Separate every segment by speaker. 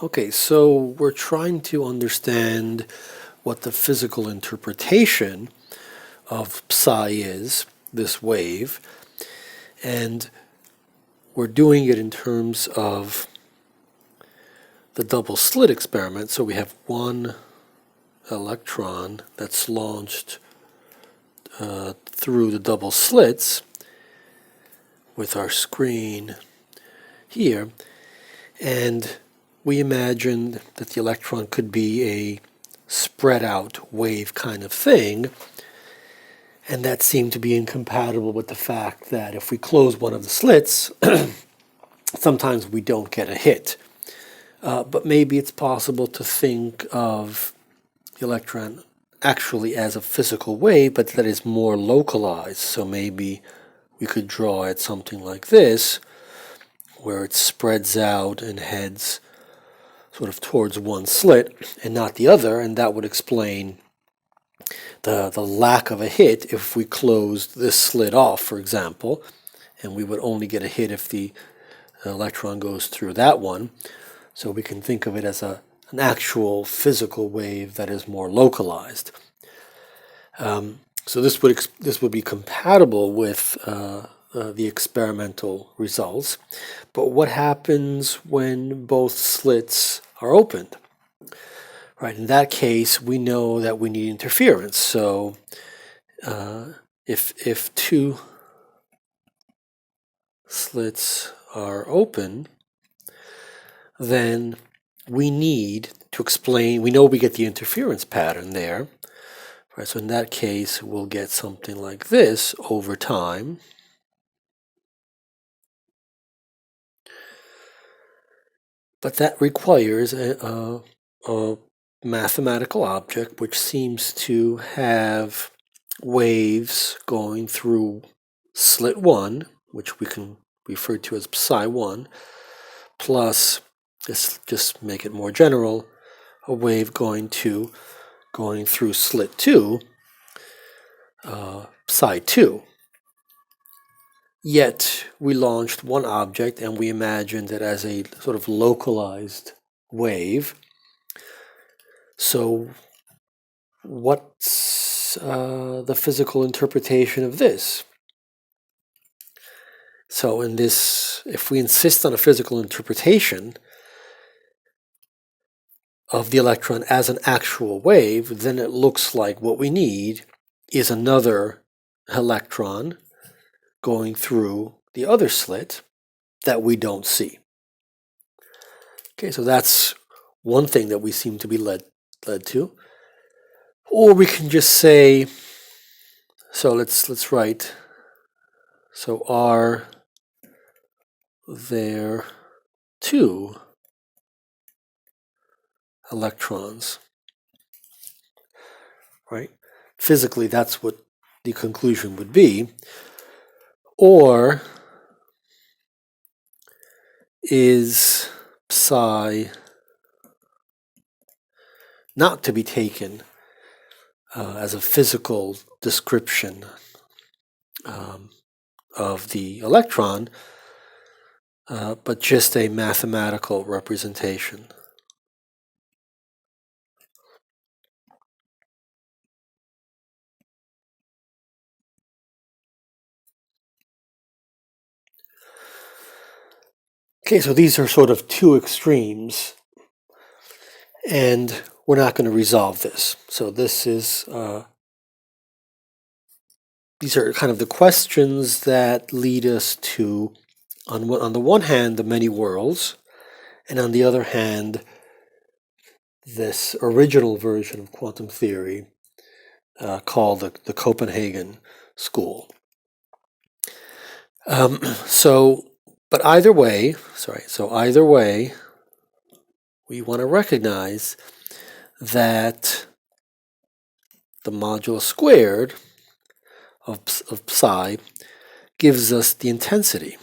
Speaker 1: Okay, so we're trying to understand what the physical interpretation of psi is, this wave, and we're doing it in terms of the double slit experiment. So we have one electron that's launched through the double slits with our screen here, and we imagined that the electron could be a spread out wave kind of thing, and that seemed to be incompatible with the fact that if we close one of the slits, sometimes we don't get a hit. But maybe it's possible to think of the electron actually as a physical wave, but that is more localized. So maybe we could draw it something like this, where it spreads out and heads sort of towards one slit and not the other, and that would explain the lack of a hit if we closed this slit off, for example, and we would only get a hit if the electron goes through that one. So we can think of it as an actual physical wave that is more localized. So this would be compatible with the experimental results. But what happens when both slits are opened? Right, in that case, we know that we need interference. So if two slits are open, then we need to explain, we know we get the interference pattern there. Right, so in that case, we'll get something like this over time. But that requires a mathematical object which seems to have waves going through slit 1, which we can refer to as psi 1, plus, just make it more general, a wave going through slit 2, psi 2. Yet we launched one object and we imagined it as a sort of localized wave. So what's the physical interpretation of this? So in this, if we insist on a physical interpretation of the electron as an actual wave, then it looks like what we need is another electron going through the other slit that we don't see. Okay, so that's one thing that we seem to be led to. Or we can just say, so let's write, so are there two electrons? Right? Physically, that's what the conclusion would be. Or is psi not to be taken as a physical description of the electron, but just a mathematical representation? Okay, so these are sort of two extremes, and we're not going to resolve this. So this is, these are kind of the questions that lead us to, on the one hand, the many worlds, and on the other hand, this original version of quantum theory called the Copenhagen School. But either way, we want to recognize that the modulus squared of psi gives us the intensity.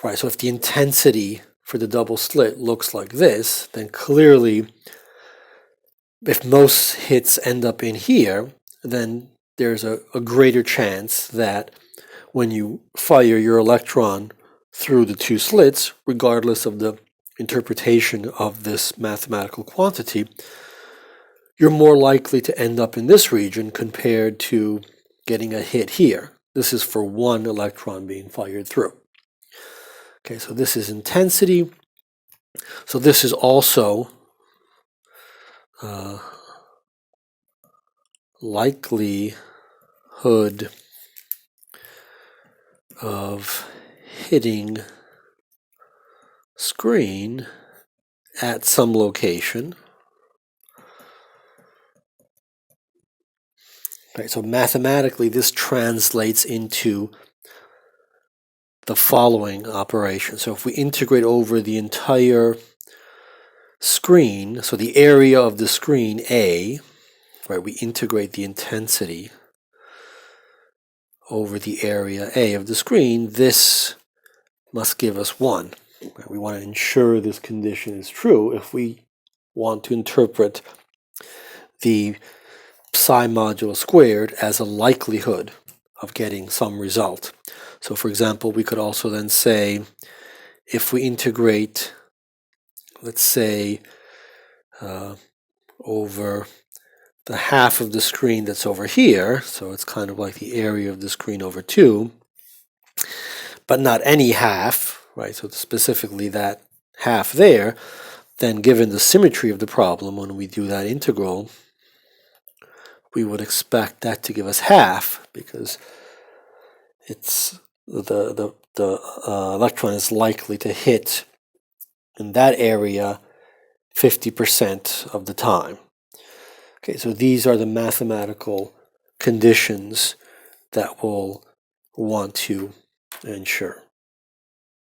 Speaker 1: Right, so if the intensity for the double slit looks like this, then clearly, if most hits end up in here, then there's a greater chance that when you fire your electron through the two slits, regardless of the interpretation of this mathematical quantity, you're more likely to end up in this region compared to getting a hit here. This is for one electron being fired through. Okay, so this is intensity. So this is also likelihood of hitting screen at some location. Right, so mathematically, this translates into the following operation. So if we integrate over the entire screen, so the area of the screen, A, right, we integrate the intensity over the area A of the screen, this must give us 1. Right? We want to ensure this condition is true if we want to interpret the psi modulo squared as a likelihood of getting some result. So for example, we could also then say, if we integrate, let's say, over the half of the screen that's over here, so it's kind of like the area of the screen over 2, but not any half, right? So specifically that half there, then given the symmetry of the problem, when we do that integral, we would expect that to give us half, because it's the electron is likely to hit in that area 50% of the time. Okay, so these are the mathematical conditions that we'll want to ensure.